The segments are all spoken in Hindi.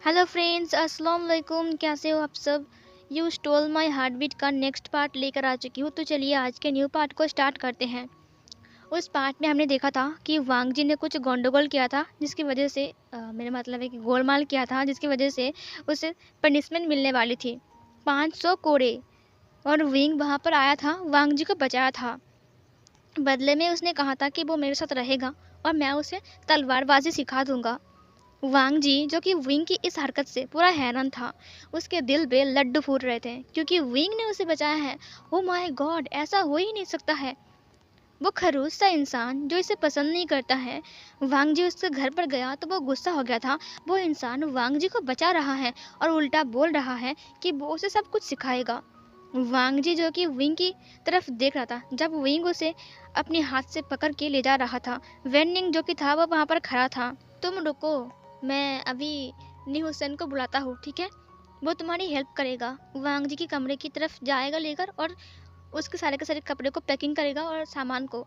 हेलो फ्रेंड्स, अस्सलाम वालेकुम। कैसे हो आप सब? You stole my heart beat का नेक्स्ट पार्ट लेकर आ चुकी हूँ। तो चलिए आज के न्यू पार्ट को स्टार्ट करते हैं। उस पार्ट में हमने देखा था कि वांग जी ने कुछ गंडगोल किया था जिसकी वजह से मेरा मतलब है कि गोलमाल किया था जिसकी वजह से उसे पनिशमेंट मिलने वाली थी 500 कोड़े। और विंग वहाँ पर आया था, वांग जी को बचाया था। बदले में उसने कहा था कि वो मेरे साथ रहेगा और मैं उसे तलवारबाजी सिखा दूंगा। वांग जी जो कि विंग की इस हरकत से पूरा हैरान था। उसके दिल पे लड्डू फूट रहे थे क्योंकि विंग ने उसे बचाया है। ओ माय गॉड, ऐसा हो ही नहीं सकता है। वो खरूस सा इंसान जो इसे पसंद नहीं करता है, वांग जी उसके घर पर गया तो वो गुस्सा हो गया था। वो इंसान वांग जी को बचा रहा है और उल्टा बोल रहा है कि वो उसे सब कुछ सिखाएगा। वांग जी जो कि विंग की तरफ देख रहा था जब विंग उसे अपने हाथ से पकड़ के ले जा रहा था। वेनिंग जो कि था वो वहाँ पर खड़ा था। तुम रुको, मैं अभी नी हुसैन को बुलाता हूँ, ठीक है? वो तुम्हारी हेल्प करेगा। वांग जी के कमरे की तरफ जाएगा लेकर और उसके सारे के सारे कपड़े को पैकिंग करेगा और सामान को।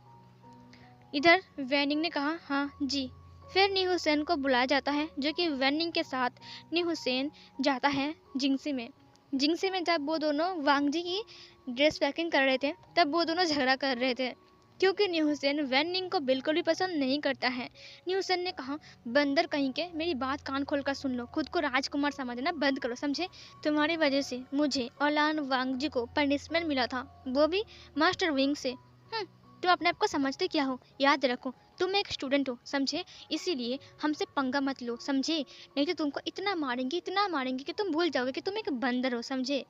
इधर वेनिंग ने कहा हाँ जी। फिर नी हुसैन को बुलाया जाता है जो कि वेनिंग के साथ नी हुसैन जाता है जिंगसी में। जिंगसी में जब वो दोनों वांग जी की ड्रेस पैकिंग कर रहे थे तब वो दोनों झगड़ा कर रहे थे क्योंकि नी हुसैन वेनिंग को बिल्कुल भी पसंद नहीं करता है। नी हुसैन ने कहा बंदर कहीं के, मेरी बात कान खोल कर सुन लो, खुद को राजकुमार समझना बंद करो, समझे? तुम्हारी वजह से मुझे और लान वांग जी को पनिशमेंट मिला था, वो भी मास्टर विंग से। तुम अपने आप को समझते क्या हो? याद रखो, तुम एक स्टूडेंट हो, समझे? इसीलिए हमसे पंगा मत लो, समझे? नहीं तो तुमको इतना मारेंगे कि तुम भूल जाओगे कि तुम एक बंदर हो, समझे?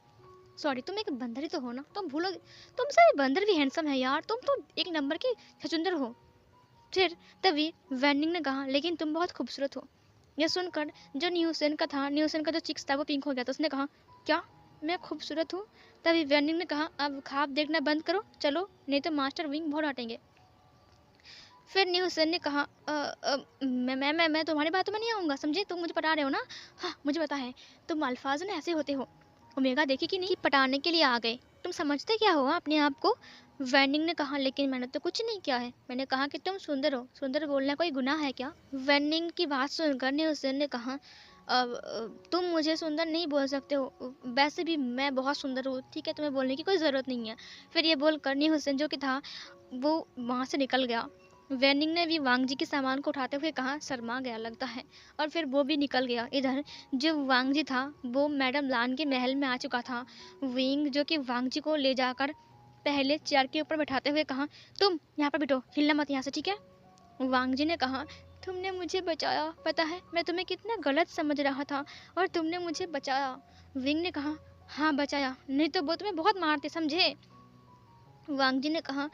सॉरी, तुम एक बंदर ही तो हो ना, तुम भूलोगे? तुम सभी बंदर भी हैंडसम है यार, तुम तो एक नंबर की छछुंदर हो। फिर तभी वैनिंग ने कहा लेकिन तुम बहुत खूबसूरत हो। यह सुनकर जो न्यूसन का था, न्यूसन का जो चिक्स था वो पिंक हो गया था। उसने कहा क्या मैं खूबसूरत हूँ? तभी वैनिंग ने कहा अब ख्वाब देखना बंद करो, चलो, नहीं तो मास्टर विंग बहुत डांटेंगे। फिर न्यूसन ने कहा मैं तुम्हारी बातों में नहीं आऊँगा, समझे? तुम मुझे पटा रहे हो ना? हाँ, मुझे पता है, तुम अल्फाज में ऐसे होते हो। ओमेगा देखी कि नहीं, पटाने के लिए आ गए। तुम समझते क्या हो अपने आप को? वेनिंग ने कहा लेकिन मैंने तो कुछ नहीं किया है। मैंने कहा कि तुम सुंदर हो, सुंदर बोलना कोई गुनाह है क्या? वेनिंग की बात सुनकर न्यूसन ने कहा तुम मुझे सुंदर नहीं बोल सकते हो, वैसे भी मैं बहुत सुंदर हूँ, ठीक है? तुम्हें बोलने की कोई ज़रूरत नहीं है। फिर ये बोलकर न्यूसन जो कि था वो वहाँ से निकल गया। वेनिंग ने भी वांग जी के सामान को उठाते हुए कहा शर्मा गया लगता है, और फिर वो भी निकल गया। इधर जो वांग जी था वो मैडम लान के महल में आ चुका था। विंग जो कि वांग जी को ले जाकर पहले चेयर के ऊपर बैठाते हुए कहा तुम यहाँ पर बैठो, हिलना मत यहाँ से, ठीक है? वांग जी ने कहा तुमने मुझे बचाया, पता है मैं तुम्हें कितना गलत समझ रहा था और तुमने मुझे बचाया। विंग ने कहा हाँ बचाया, नहीं तो वो तुम्हें बहुत मारते, समझे? वांग जी ने कहा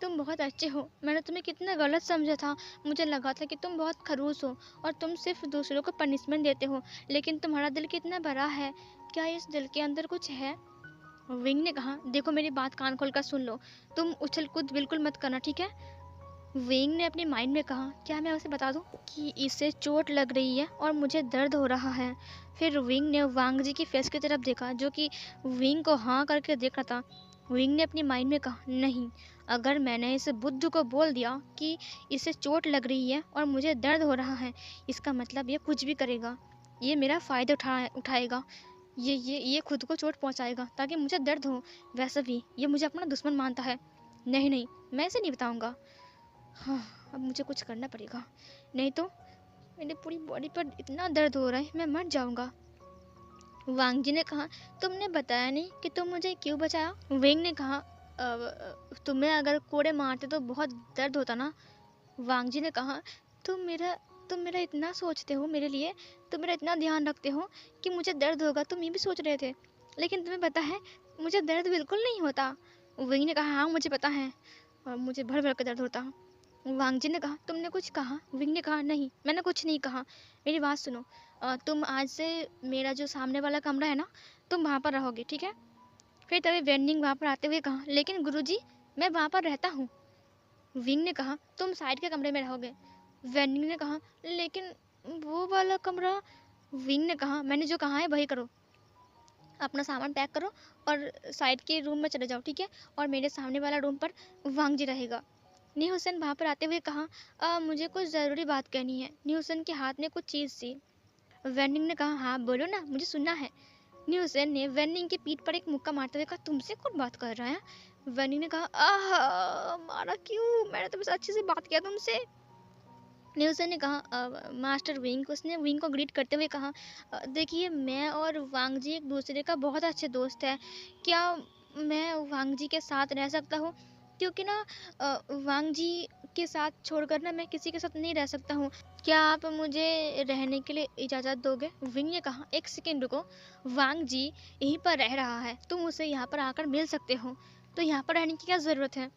तुम बहुत अच्छे हो, मैंने तुम्हें कितना गलत समझा था। मुझे लगा था कि तुम बहुत खड़ूस हो और तुम सिर्फ दूसरों को पनिशमेंट देते हो, लेकिन तुम्हारा दिल कितना बड़ा है। क्या इस दिल के अंदर कुछ है? विंग ने कहा देखो, मेरी बात कान खोल कर सुन लो, तुम उछल कूद बिल्कुल मत करना, ठीक है? विंग ने अपने माइंड में कहा क्या मैं उसे बता दूं कि इसे चोट लग रही है और मुझे दर्द हो रहा है? फिर विंग ने वांग जी की फेस की तरफ देखा जो कि विंग को हाँ करके देख रहा था। विंग ने अपनी माइंड में कहा नहीं, अगर मैंने इस बुद्धू को बोल दिया कि इसे चोट लग रही है और मुझे दर्द हो रहा है, इसका मतलब ये कुछ भी करेगा, ये मेरा फ़ायदा उठाएगा, ये खुद को चोट पहुंचाएगा ताकि मुझे दर्द हो। वैसे भी ये मुझे अपना दुश्मन मानता है। नहीं नहीं, मैं इसे नहीं बताऊंगा। हाँ, अब मुझे कुछ करना पड़ेगा, नहीं तो मेरी पूरी बॉडी पर इतना दर्द हो रहा है मैं मर जाऊंगा। वांग जी ने कहा तुमने बताया नहीं कि तुम मुझे क्यों बचाया? विंग ने कहा तुम्हें अगर कोड़े मारते तो बहुत दर्द होता ना। वांग जी ने कहा तुम मेरा तुम मेरा इतना सोचते हो मेरे लिए, तुम मेरा इतना ध्यान रखते हो कि मुझे दर्द होगा, तुम ये भी सोच रहे थे, लेकिन तुम्हें पता है मुझे दर्द बिल्कुल नहीं होता। विंग ने कहा हाँ मुझे पता है, और मुझे भर भर के दर्द होता। वांग जी ने कहा तुमने कुछ कहा? विंग ने कहा नहीं, मैंने कुछ नहीं कहा, मेरी बात सुनो। तुम आज से मेरा जो सामने वाला कमरा है ना, तुम वहाँ पर रहोगे, ठीक है? फिर तभी वेंडिंग वहाँ पर आते हुए कहा लेकिन गुरुजी, मैं वहाँ पर रहता हूँ। विंग ने कहा तुम साइड के कमरे में रहोगे। वेंडिंग ने कहा लेकिन वो वाला कमरा। विंग ने कहा मैंने जो कहा है वही करो, अपना सामान पैक करो और साइड के रूम में चले जाओ, ठीक है? और मेरे सामने वाला रूम पर वांग जी रहेगा। नी हुसैन वहाँ पर आते हुए कहा मुझे कुछ ज़रूरी बात कहनी है। नी हुसैन के हाथ में कुछ चीज़ थी। वेनिंग ने कहा हाँ बोलो ना, मुझे सुनना है। न्यूसेन ने वेनिंग की पीठ पर एक मुक्का मारते हुए कहा तुमसे कौन बात कर रहा है। वेनिंग ने कहा आह मारा क्यों, मैंने तो बस अच्छे से बात किया तुमसे। न्यूसेन ने कहा मास्टर विंग, उसने विंग को ग्रीट करते हुए कहा देखिए मैं और वांग जी एक दूसरे का बहुत अच्छे दोस्त है, क्या मैं वांग जी के साथ रह सकता हूँ, क्योंकि ना वांग जी के साथ छोड़कर ना मैं किसी के साथ नहीं रह सकता हूँ, क्या आप मुझे रहने के लिए इजाज़त दोगे। विंग ने कहा एक सेकेंड रुको, वांग जी यहीं पर रह रहा है, तुम उसे यहाँ पर आकर मिल सकते हो, तो यहाँ पर रहने की क्या ज़रूरत है।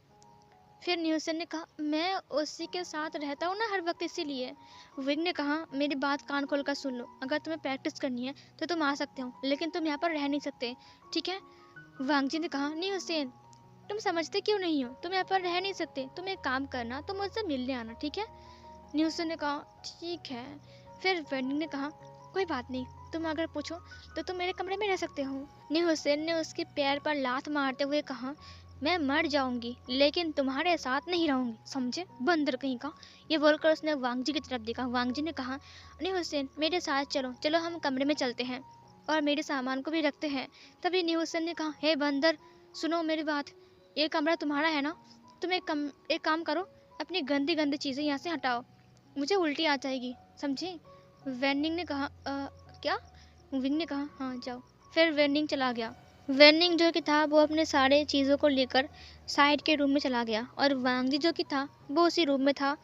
फिर न्यूसन ने कहा मैं उसी के साथ रहता हूँ ना हर वक्त, इसीलिए। विंग ने कहा मेरी बात कान खोल कर सुन लो, अगर तुम्हें प्रैक्टिस करनी है तो तुम आ सकते हो, लेकिन तुम यहाँ पर रह नहीं सकते, ठीक है। वांग जी ने कहा नहीं हुसैन, तुम समझते क्यों नहीं हो, तुम यहाँ पर रह नहीं सकते, तुम एक काम करना, तुम मुझसे मिलने आना, ठीक है। न्यूसन ने कहा ठीक है। फिर वेंडिंग ने कहा कोई बात नहीं, तुम अगर पूछो तो तुम मेरे कमरे में रह सकते हो। न्यू हुसैन ने उसके पैर पर लात मारते हुए कहा मैं मर जाऊंगी लेकिन तुम्हारे साथ नहीं रहूंगी, समझे बंदर कहीं का। ये बोलकर उसने वांग जी की तरफ देखा। वांग जी ने कहा न्यू हुसैन मेरे साथ चलो, चलो हम कमरे में चलते हैं और मेरे सामान को भी रखते हैं। तभी न्यू हुसैन ने कहा हे बंदर सुनो मेरी बात, ये कमरा तुम्हारा है ना, तुम एक काम करो, अपनी गंदी गंदी चीज़ें यहाँ से हटाओ, मुझे उल्टी आ जाएगी, समझे। वेंडिंग ने कहा क्या। विंग ने कहा हाँ जाओ। फिर वेंडिंग चला गया। वेंडिंग जो कि था वो अपने सारे चीज़ों को लेकर साइड के रूम में चला गया और वांग जी जो कि था वो उसी रूम में था।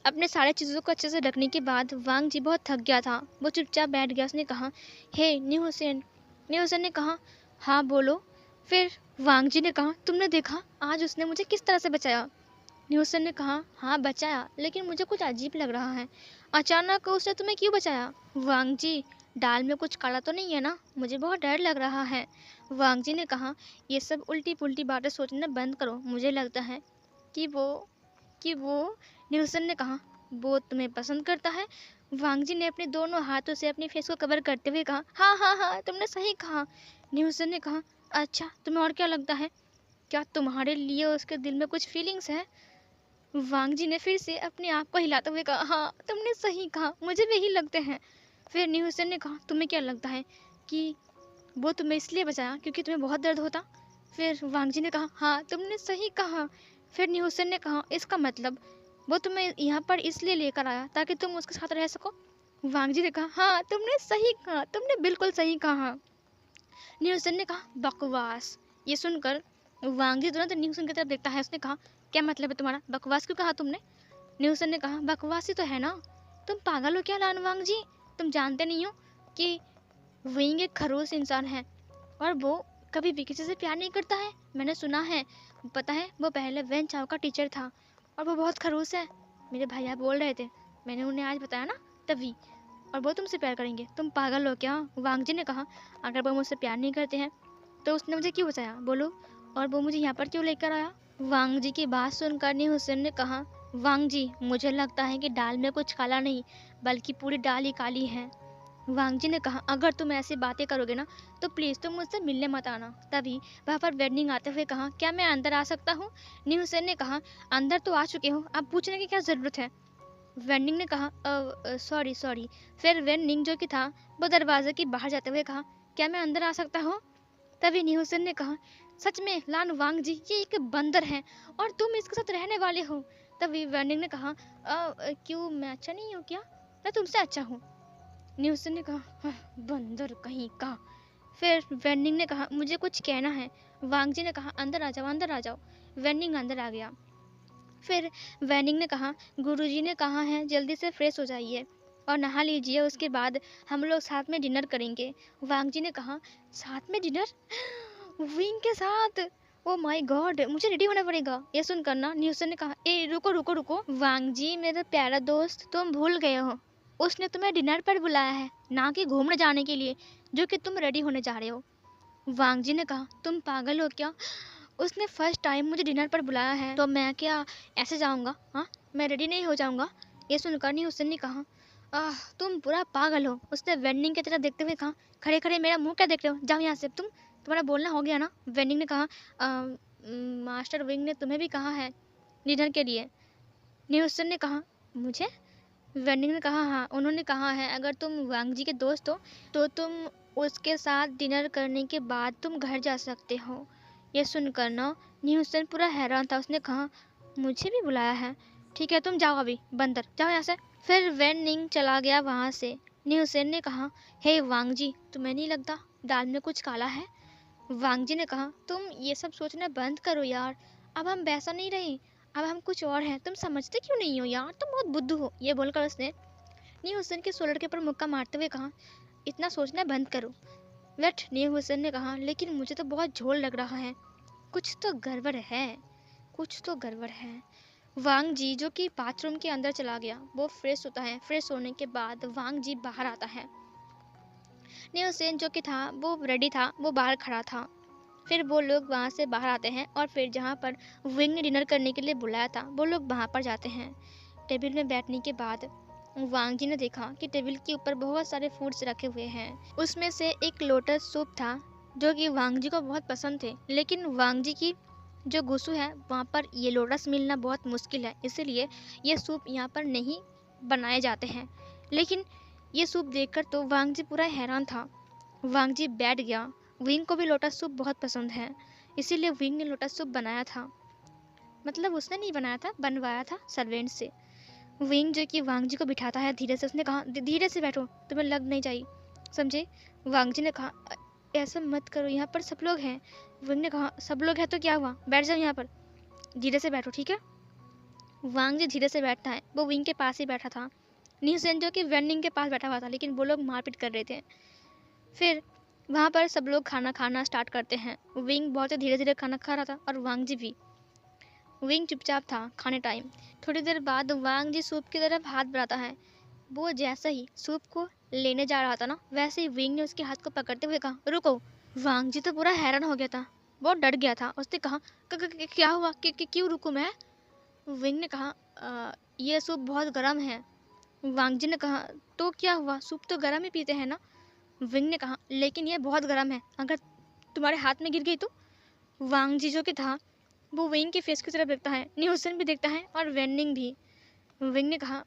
अपने सारे चीज़ों को अच्छे से रखने के बाद वांग जी बहुत थक गया था, वो चुपचाप बैठ गया। उसने कहा हे न्यू हुसैन। न्यू हुसैन ने कहा हाँ बोलो। फिर वांग जी ने कहा तुमने देखा आज उसने मुझे किस तरह से बचाया। न्यूसन ने कहा हाँ बचाया, लेकिन मुझे कुछ अजीब लग रहा है, अचानक उसने तुम्हें क्यों बचाया। वांग जी दाल में कुछ काला तो नहीं है ना, मुझे बहुत डर लग रहा है। वांग जी ने कहा ये सब उल्टी पुल्टी बातें सोचना बंद करो, मुझे लगता है कि वो न्यूसन ने कहा वो तुम्हें पसंद करता है। वांग जी ने अपने दोनों हाथों से अपने फेस को कवर करते हुए कहा हाँ हाँ हाँ तुमने सही कहा। न्यूसन ने कहा अच्छा तुम्हें और क्या लगता है, क्या तुम्हारे लिए उसके दिल में कुछ फीलिंग्स है। वांग जी ने फिर से अपने आप को हिलाते हुए कहा हाँ तुमने सही कहा, मुझे भी यही लगते हैं। फिर न्यू हुसैन ने कहा तुम्हें क्या लगता है कि वो तुम्हें इसलिए बचाया क्योंकि तुम्हें बहुत दर्द होता। फिर वांग जी ने कहा हाँ तुमने सही कहा। फिर न्यू हुसैन ने कहा इसका मतलब वो तुम्हें यहाँ पर इसलिए लेकर आया ताकि तुम उसके साथ रह सको। वांग जी ने कहा हाँ तुमने सही कहा, तुमने बिल्कुल सही कहा। न्यू हुसैन ने कहा बकवास। ये सुनकर वांग जी तुरंत न्यू हुसैन की तरफ देखता है। उसने कहा क्या मतलब है तुम्हारा, बकवास क्यों कहा तुमने। न्यूसन ने कहा बकवास ही तो है ना, तुम पागल हो क्या लानवांग जी, तुम जानते नहीं हो कि विंग एक खड़ूस इंसान है और वो कभी भी किसी से प्यार नहीं करता है। मैंने सुना है, पता है वो पहले वेन चाओ का टीचर था और वो बहुत खड़ूस है। मेरे भैया बोल रहे थे, मैंने उन्हें आज बताया ना तभी, और वो तुमसे प्यार करेंगे, तुम पागल हो क्या। वांग जी ने कहा अगर वो मुझसे प्यार नहीं करते हैं तो उसने मुझे क्यों बचाया बोलो, और वो मुझे यहाँ पर क्यों लेकर आया। वांग जी की बात सुनकर न्यू हुसैन ने कहा वांग जी मुझे लगता है कि दाल में कुछ काला नहीं बल्कि पूरी दाल ही काली है। वांग जी ने कहा अगर तुम ऐसी बातें करोगे ना तो प्लीज़ तुम मुझसे मिलने मत आना। तभी वहाँ पर वेंडिंग आते हुए कहा क्या मैं अंदर आ सकता हूँ। न्यू हुसैन ने कहा अंदर तो आ चुके हो, अब पूछने की क्या ज़रूरत है। वेंडिंग ने कहा सॉरी सॉरी। फिर वेंडिंग जो कि था वो दरवाजे के बाहर जाते हुए कहा क्या मैं अंदर आ सकता हूँ। तभी न्यू हुसैन ने कहा सच में लान वांग जी ये एक बंदर है और तुम इसके साथ रहने वाले हो। तभी वेंडिंग ने कहा क्यों मैं अच्छा नहीं हूँ क्या, मैं तुमसे अच्छा हूँ। न्यू हुसैन ने कहा बंदर कहीं का। फिर वेंडिंग ने कहा मुझे कुछ कहना है। वांग जी ने कहा अंदर आ जाओ, अंदर आ जाओ। वेंडिंग अंदर आ गया। फिर वेनिंग ने कहा गुरुजी ने कहा है जल्दी से फ्रेश हो जाइए और नहा लीजिए, उसके बाद हम लोग साथ में डिनर करेंगे। वांग जी ने कहा साथ में डिनर विंग के साथ, ओ माय गॉड मुझे रेडी होना पड़ेगा। ये सुनकर ना न्यूसन ने कहा ए रुको रुको रुको वांग जी मेरा प्यारा दोस्त, तुम भूल गए हो उसने तुम्हें डिनर पर बुलाया है, ना कि घूमने जाने के लिए जो कि तुम रेडी होने जा रहे हो। वांग जी ने कहा तुम पागल हो क्या, उसने फर्स्ट टाइम मुझे डिनर पर बुलाया है तो मैं क्या ऐसे जाऊंगा, हाँ मैं रेडी नहीं हो जाऊंगा। ये सुनकर नहीं उसने नहीं कहा तुम पूरा पागल हो। उसने वेंडिंग की तरफ देखते हुए कहा खड़े खड़े मेरा मुंह क्या देख रहे हो, जाओ यहाँ से, तुम्हारा बोलना हो गया ना। वेंडिंग ने कहा मास्टर विंग ने तुम्हें भी कहा है डिनर के लिए। न्यूसन ने कहा मुझे, वेनिंग ने कहा हाँ, उन्होंने कहा है अगर तुम वांग जी के दोस्त हो तो तुम उसके साथ डिनर करने के बाद तुम घर जा सकते हो। ये सुनकर ना न्यूसन पूरा हैरान था। उसने कहा मुझे भी बुलाया है, ठीक है तुम जाओ, अभी बंदर जाओ यहाँ से। फिर वेनिंग चला गया वहाँ से। न्यूसन ने कहा हे वांग जी, तुम्हें नहीं लगता दाल में कुछ काला है? वांग जी ने कहा तुम ये सब सोचना बंद करो यार, अब हम वैसा नहीं रहे, अब हम कुछ और हैं, तुम समझते क्यों नहीं हो यार, तुम बहुत बुद्धू हो। ये बोलकर उसने न्यू हुसैन के शोल्डर के ऊपर मुक्का मारते हुए कहा इतना सोचना बंद करो। वेट, न्यू हुसैन ने कहा लेकिन मुझे तो बहुत झोल लग रहा है, कुछ तो गड़बड़ है, कुछ तो गड़बड़ है। वांग जी जो कि बाथरूम के अंदर चला गया, वो फ्रेश होता है। फ्रेश होने के बाद वांग जी बाहर आता है। न्यू हुसैन जो कि था वो रेडी था, वो बाहर खड़ा था। फिर वो लोग वहाँ से बाहर आते हैं और फिर जहाँ पर विंग ने डिनर करने के लिए बुलाया था वो लोग वहाँ पर जाते हैं। टेबल में बैठने के बाद वांग जी ने देखा कि टेबल के ऊपर बहुत सारे फूड्स रखे हुए हैं। उसमें से एक लोटस सूप था जो कि वांग जी को बहुत पसंद थे, लेकिन वांग जी की जो गुस्सू है वहाँ पर ये लोटस मिलना बहुत मुश्किल है, इसीलिए ये सूप यहाँ पर नहीं बनाए जाते हैं। लेकिन ये सूप देखकर तो वांग जी पूरा हैरान था। वांग जी बैठ गया। विंग को भी लोटस सूप बहुत पसंद है, इसीलिए विंग ने लोटस सूप बनाया था। मतलब उसने नहीं बनाया था, बनवाया था सर्वेंट से। विंग जो कि वांग जी को बिठाता है धीरे से, उसने कहा धीरे से बैठो, तुम्हें लग नहीं चाहिए, समझे? वांग जी ने कहा ऐसा मत करो, यहाँ पर सब लोग हैं। विंग ने कहा सब लोग हैं तो क्या हुआ, बैठ जाओ यहाँ पर, धीरे से बैठो, ठीक है? वांग जी धीरे से बैठता है। वो विंग के पास ही बैठा था। न्यू सेन जो कि वेनिंग के पास बैठा हुआ था, लेकिन वो लोग मारपीट कर रहे थे। फिर वहाँ पर सब लोग खाना खाना स्टार्ट करते हैं। विंग बहुत ही धीरे धीरे खाना खा रहा था और वांग जी भी। विंग चुपचाप था खाने टाइम। थोड़ी देर बाद वांग जी सूप की तरफ हाथ बढ़ाता है। वो जैसे ही सूप को लेने जा रहा था ना, वैसे ही विंग ने उसके हाथ को पकड़ते हुए कहा रुको। वांग जी तो पूरा हैरान हो गया था, बहुत डर गया था। उसने कहा क्या हुआ, क्यों रुकूं मैं? विंग ने कहा ये सूप बहुत गर्म है। वांग जी ने कहा तो क्या हुआ, सूप तो गर्म ही पीते हैं ना। विंग ने कहा लेकिन ये बहुत गर्म है, अगर तुम्हारे हाथ में गिर गई तो। वांग जी जो कि था वो विंग के फेस की तरफ देखता है, न्यूसन भी देखता है और वेनिंग भी। विंग ने कहा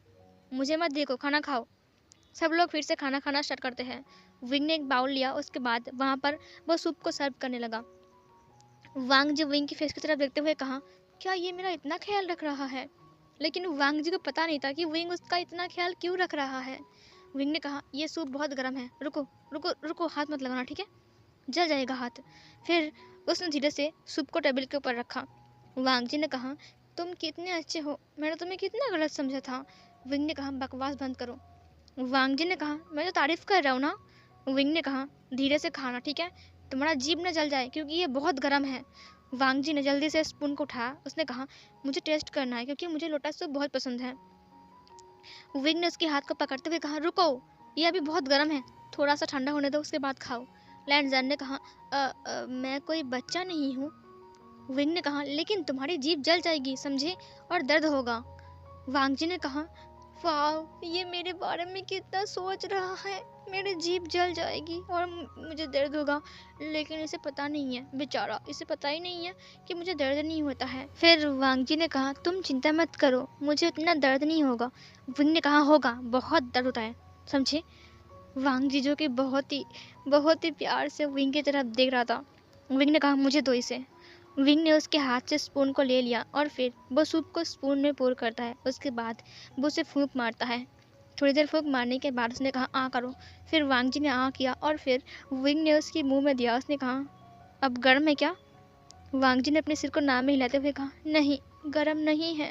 मुझे मत देखो, खाना खाओ। सब लोग फिर से खाना खाना स्टार्ट करते हैं। विंग ने एक बाउल लिया, उसके बाद वहाँ पर वो सूप को सर्व करने लगा। वांग जी विंग की फेस की तरफ देखते हुए कहा क्या ये मेरा इतना ख्याल रख रहा है? लेकिन वांग जी को पता नहीं था कि विंग उसका इतना ख्याल क्यों रख रहा है। विंग ने कहा ये सूप बहुत गर्म है, रुको रुको रुको, हाथ मत लगाना, ठीक है, जल जाएगा हाथ। फिर उसने धीरे से सूप को टेबल के ऊपर रखा। वांग जी ने कहा तुम कितने अच्छे हो, मैंने तुम्हें कितना गलत समझा था। विंग ने कहा बकवास बंद करो। वांग जी ने कहा मैं तो तारीफ कर रहा हूँ ना। विंग ने कहा धीरे से खाना, ठीक है, तुम्हारा जीभ न जल जाए क्योंकि ये बहुत गर्म है। वांग जी ने जल्दी से स्पून को उठाया। उसने कहा मुझे टेस्ट करना है क्योंकि मुझे लोटस सूप बहुत पसंद है। विंग ने उसके हाथ को पकड़ते हुए कहा रुको, ये अभी बहुत गर्म है, थोड़ा सा ठंडा होने दो उसके बाद खाओ। लैंडजन ने कहा मैं कोई बच्चा नहीं हूँ। विंग ने कहा लेकिन तुम्हारी जीभ जल जाएगी, समझे, और दर्द होगा। वांग जी ने कहा वाह, ये मेरे बारे में कितना सोच रहा है, मेरी जीभ जल जाएगी और मुझे दर्द होगा, लेकिन इसे पता नहीं है, बेचारा, इसे पता ही नहीं है कि मुझे दर्द नहीं होता है। फिर वांग जी ने कहा तुम चिंता मत करो, मुझे इतना दर्द नहीं होगा। विंग ने कहा होगा, बहुत दर्द होता है, समझे। वांग जी जो कि बहुत ही प्यार से विंग की तरफ देख रहा था। विंग ने कहा मुझे दो इसे। विंग ने उसके हाथ से स्पून को ले लिया और फिर वो सूप को स्पून में पोर करता है। उसके बाद वो उसे फूंक मारता है। थोड़ी देर फूंक मारने के बाद उसने कहा आ करो। फिर वांग जी ने आ किया और फिर विंग ने उसके मुंह में दिया। उसने कहा अब गर्म है क्या? वांग जी ने अपने सिर को नाम में हिलाते हुए कहा नहीं, गर्म नहीं है।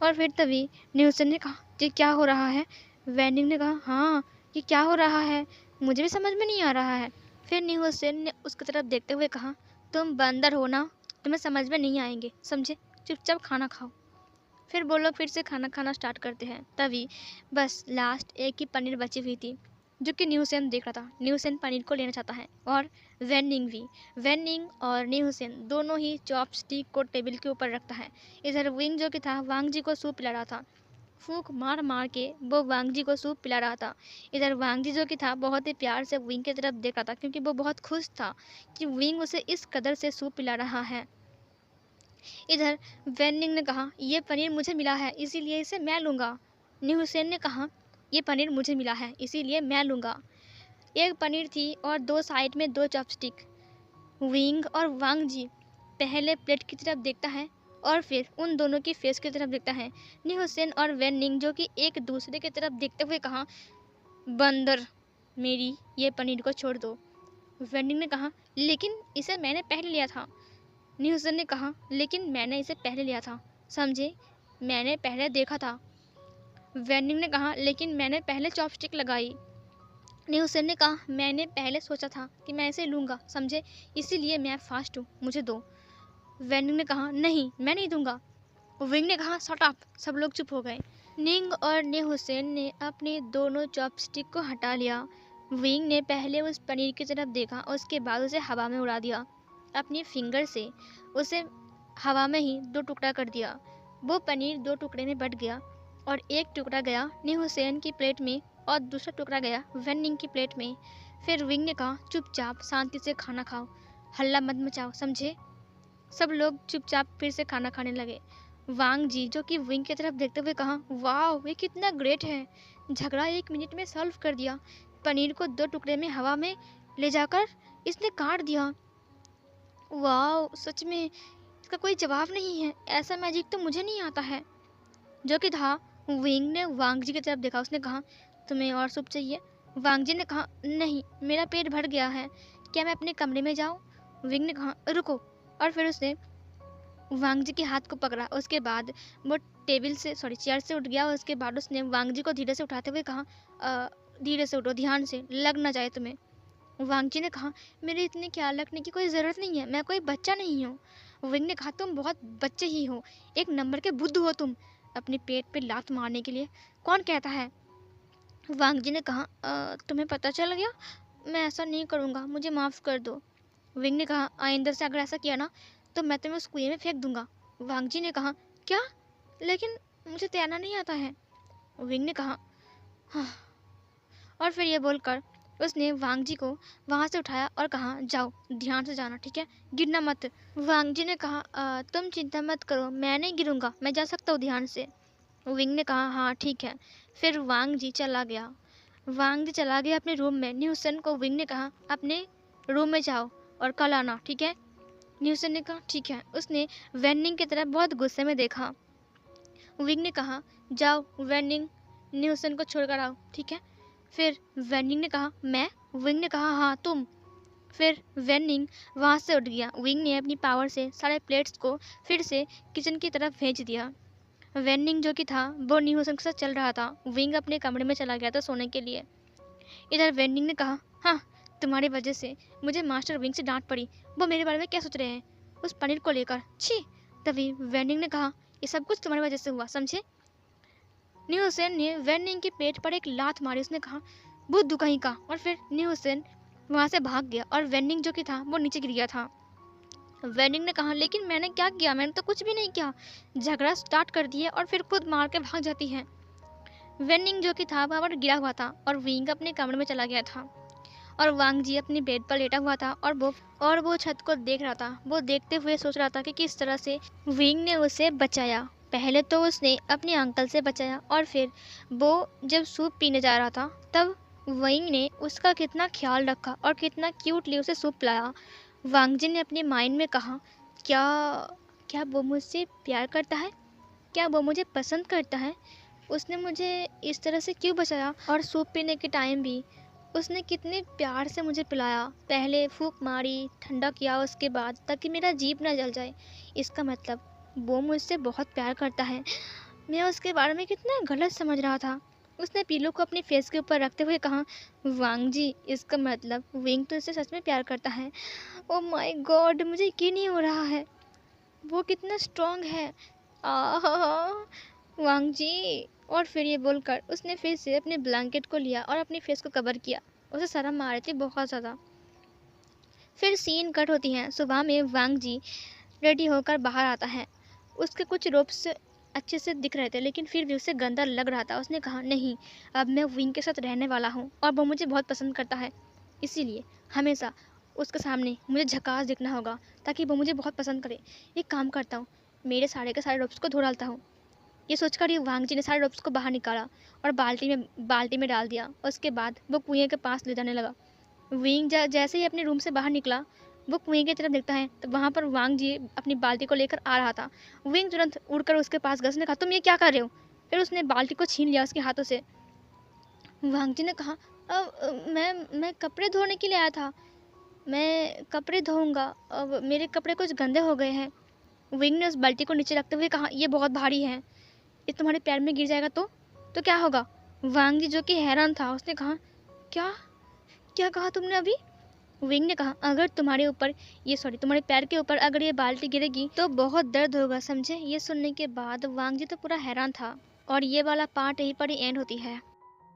और फिर तभी न्यूसन ने कहा ये क्या हो रहा है? वेनिंग ने कहा हाँ, ये क्या हो रहा है, मुझे भी समझ में नहीं आ रहा है। फिर न्यूसन ने उसकी तरफ देखते हुए कहा तुम बंदर हो ना, तुम्हें समझ में नहीं आएंगे, समझे, चुपचाप खाना खाओ। फिर वो लोग फिर से खाना खाना स्टार्ट करते हैं। तभी बस लास्ट एक ही पनीर बची हुई थी जो कि न्यूसेन देख रहा था। न्यूसेन पनीर को लेना चाहता है और वेनिंग भी। वेनिंग और न्यूसेन दोनों ही चॉपस्टिक को टेबल के ऊपर रखता है। इधर विंग जो कि था वांग जी को सूप पिला रहा था। फूंक मार मार के वो वांग जी को सूप पिला रहा था। इधर वांग जी जो कि था बहुत ही प्यार से विंग की तरफ देख रहा था क्योंकि वो बहुत खुश था कि विंग उसे इस कदर से सूप पिला रहा है। इधर वेनिंग ने कहा ये पनीर मुझे मिला है, इसीलिए इसे मैं लूँगा। न्यू हुसैन ने कहा, ये पनीर मुझे मिला है इसीलिए मैं लूँगा। एक पनीर थी और 2 साइड में 2 चॉपस्टिक। विंग और वांग जी पहले प्लेट की तरफ देखता है और फिर उन दोनों की फेस की तरफ देखता है। न्यू हुसैन और वैन निंग जो कि एक दूसरे की तरफ देखते हुए कहा, बंदर, मेरी ये पनीर को छोड़ दो। वैन निंग ने कहा, लेकिन इसे मैंने पहले लिया था। न्यू हुसैन ने कहा, लेकिन मैंने इसे पहले लिया था, समझे, मैंने पहले देखा था। वैन निंग ने कहा, लेकिन मैंने पहले चॉपस्टिक लगाई। न्यू हुसैन ने कहा, मैंने पहले सोचा था कि मैं इसे लूँगा, समझे, इसीलिए मैं फास्ट हूँ, मुझे दो। वैन निंग ने कहा, नहीं, मैं नहीं दूंगा। विंग ने कहा, शट अप। सब लोग चुप हो गए। निंग और न्यू हुसैन ने अपने दोनों चॉपस्टिक को हटा लिया। विंग ने पहले उस पनीर की तरफ देखा, उसके बाद उसे हवा में उड़ा दिया। अपनी फिंगर से उसे हवा में ही 2 टुकड़ा कर दिया। वो पनीर 2 टुकड़े में बट गया और एक टुकड़ा गया न्यू हुसैन की प्लेट में और दूसरा टुकड़ा गया वैन निंग की प्लेट में। फिर विंग ने कहा, चुपचाप शांति से खाना खाओ, हल्ला मत मचाओ, समझे। सब लोग चुपचाप फिर से खाना खाने लगे। वांग जी जो कि विंग की तरफ देखते हुए कहा, वाह, ये कितना ग्रेट है, झगड़ा 1 मिनट में सॉल्व कर दिया। पनीर को 2 टुकड़े में हवा में ले जाकर इसने काट दिया। वाह, सच में इसका कोई जवाब नहीं है, ऐसा मैजिक तो मुझे नहीं आता है। जो कि था। विंग ने वांग जी की तरफ देखा, उसने कहा, तुम्हें और सूप चाहिए। वांग जी ने कहा, नहीं, मेरा पेट भर गया है, क्या मैं अपने कमरे में जाऊं। विंग ने कहा, रुको। और फिर उसने वांग जी के हाथ को पकड़ा। उसके बाद वो चेयर से उठ गया। उसके बाद उसने वांग जी को धीरे से उठाते हुए कहा, धीरे से उठो, ध्यान से, लग ना जाए तुम्हें। वांग जी ने कहा, मेरे इतने ख्याल रखने की कोई ज़रूरत नहीं है, मैं कोई बच्चा नहीं हूँ। विंग ने कहा, तुम बहुत बच्चे ही हो, 1 नंबर के बुद्ध हो तुम, अपने पेट पे लात मारने के लिए कौन कहता है। वांग जी ने कहा, तुम्हें पता चल गया, मैं ऐसा नहीं करूँगा, मुझे माफ़ कर दो। विंग ने कहा, आइंदा से अगर ऐसा किया ना तो मैं तुम्हें उस कुएं में फेंक दूंगा। वांग जी ने कहा, क्या, लेकिन मुझे तैरना नहीं आता है। विंग ने कहा, हाँ। और फिर ये बोलकर उसने वांग जी को वहाँ से उठाया और कहा, जाओ, ध्यान से जाना, ठीक है, गिरना मत। वांग जी ने कहा, तुम चिंता मत करो, मैं नहीं गिरूंगा, मैं जा सकता हूँ ध्यान से। विंग ने कहा, हाँ ठीक है। फिर वांग जी चला गया। अपने रूम में। न्यू हुसैन को विंग ने कहा, अपने रूम में जाओ और कल आना, ठीक है। न्यू हुसैन ने कहा, ठीक है। उसने वैन निंग की तरफ बहुत गुस्से में देखा। विंग ने कहा, जाओ वैन निंग, न्यू हुसैन को छोड़कर आओ, ठीक है। फिर वैन निंग ने कहा, मैं। विंग ने कहा, हाँ तुम। फिर वैन निंग वहाँ से उठ गया। विंग ने अपनी पावर से सारे प्लेट्स को फिर से किचन की तरफ भेज दिया। वैन निंग जो कि था वो न्यू हुसैन के साथ चल रहा था। विंग अपने कमरे में चला गया था सोने के लिए। इधर वैन निंग ने कहा, हाँ, तुम्हारी वजह से मुझे मास्टर विंग से डांट पड़ी, वो मेरे बारे में क्या सोच रहे हैं उस पनीर को लेकर, छी। तभी वैन निंग ने कहा, ये सब कुछ तुम्हारी वजह से हुआ, समझे। न्यू हुसैन ने वैन निंग के पेट पर एक लात मारी। उसने कहा, बुद्धू कहीं का। और फिर न्यू हुसैन वहाँ से भाग गया और वैन निंग जो कि था वो नीचे गिर गया था। वैन निंग ने कहा, लेकिन मैंने क्या किया, मैंने तो कुछ भी नहीं किया। झगड़ा स्टार्ट कर दिया और फिर खुद मार के भाग जाती है। वैन निंग जो कि था वहाँ पर गिरा हुआ था और विंग अपने कमरे में चला गया था और वांग जी अपनी बेड पर लेटा हुआ था और वो छत को देख रहा था। वो देखते हुए सोच रहा था कि किस तरह से विंग ने उसे बचाया। पहले तो उसने अपने अंकल से बचाया और फिर वो जब सूप पीने जा रहा था तब विंग ने उसका कितना ख्याल रखा और कितना क्यूटली उसे सूप पिलाया। वांग जी ने अपने माइंड में कहा, क्या क्या वो मुझसे प्यार करता है, क्या वो मुझे पसंद करता है, उसने मुझे इस तरह से क्यों बचाया। और सूप पीने के टाइम भी उसने कितने प्यार से मुझे पिलाया, पहले फूंक मारी, ठंडा किया उसके बाद, ताकि मेरा जीभ ना जल जाए। इसका मतलब वो मुझसे बहुत प्यार करता है। मैं उसके बारे में कितना गलत समझ रहा था। उसने पीलू को अपने फेस के ऊपर रखते हुए कहा, वांग जी, इसका मतलब विंग तो इससे सच में प्यार करता है। ओ माय गॉड, मुझे यकीन नहीं हो रहा है, वो कितना स्ट्रांग है। आहा, वांग जी। और फिर ये बोलकर उसने फिर से अपने ब्लैंकेट को लिया और अपने फेस को कवर किया। उसे शर्म आ रही थी बहुत ज़्यादा। फिर सीन कट होती है। सुबह में वांग जी रेडी होकर बाहर आता है। उसके कुछ रोप्स अच्छे से दिख रहे थे लेकिन फिर भी उसे गंदा लग रहा था। उसने कहा, नहीं, अब मैं विंग के साथ रहने वाला हूँ और वो मुझे बहुत पसंद करता है, इसीलिए हमेशा उसके सामने मुझे झकास दिखना होगा ताकि वो मुझे बहुत पसंद करे। एक काम करता हूँ, मेरे सारे के सारे रोप्स को धो डालता हूँ। ये सोचकर ये वांग जी ने सारे रोप्स को बाहर निकाला और बाल्टी में डाल दिया। उसके बाद वो कुएं के पास ले जाने लगा। विंग जैसे ही अपने रूम से बाहर निकला, वो कुएं की तरफ देखता है तो वहाँ पर वांग जी अपनी बाल्टी को लेकर आ रहा था। विंग तुरंत उड़कर उसके पास गया। उसने कहा, तुम ये क्या कर रहे हो? फिर उसने बाल्टी को छीन लिया उसके हाथों से। वांग जी ने कहा, मैं कपड़े धोने के लिए आया था, मैं कपड़े धोऊंगा, अब मेरे कपड़े कुछ गंदे हो गए हैं। विंग ने उस बाल्टी को नीचे रखते हुए कहा, ये बहुत भारी है, ये तुम्हारे पैर में गिर जाएगा तो क्या होगा? वांग जी जो कि हैरान था, उसने कहा, क्या क्या कहा तुमने अभी? विंग ने कहा, अगर तुम्हारे पैर के ऊपर अगर ये बाल्टी गिरेगी तो बहुत दर्द होगा, समझे? ये सुनने के बाद वांग जी तो पूरा हैरान था। और ये वाला पार्ट यहीं पर ही एंड होती है।